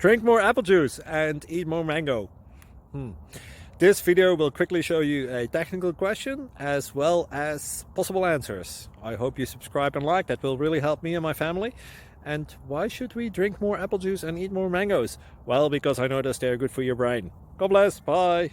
Drink more apple juice and eat more mango. This video will quickly show you a technical question as well as possible answers. I hope you subscribe and like, that will really help me and my family. And why should we drink more apple juice and eat more mangoes? Well, because I noticed they're good for your brain. God bless, bye!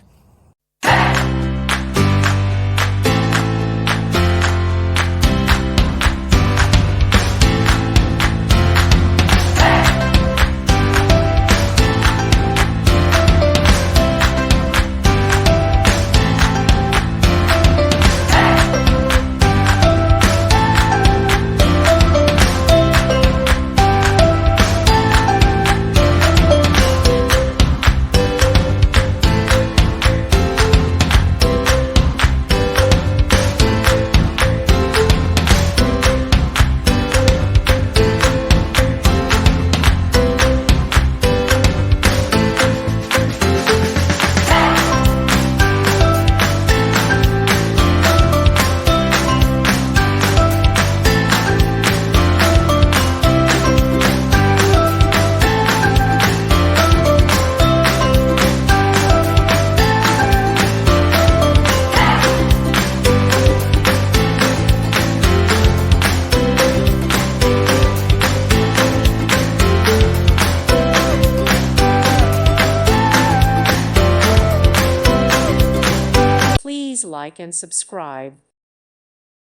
Please like and subscribe.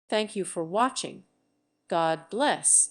Thank you for watching. God bless.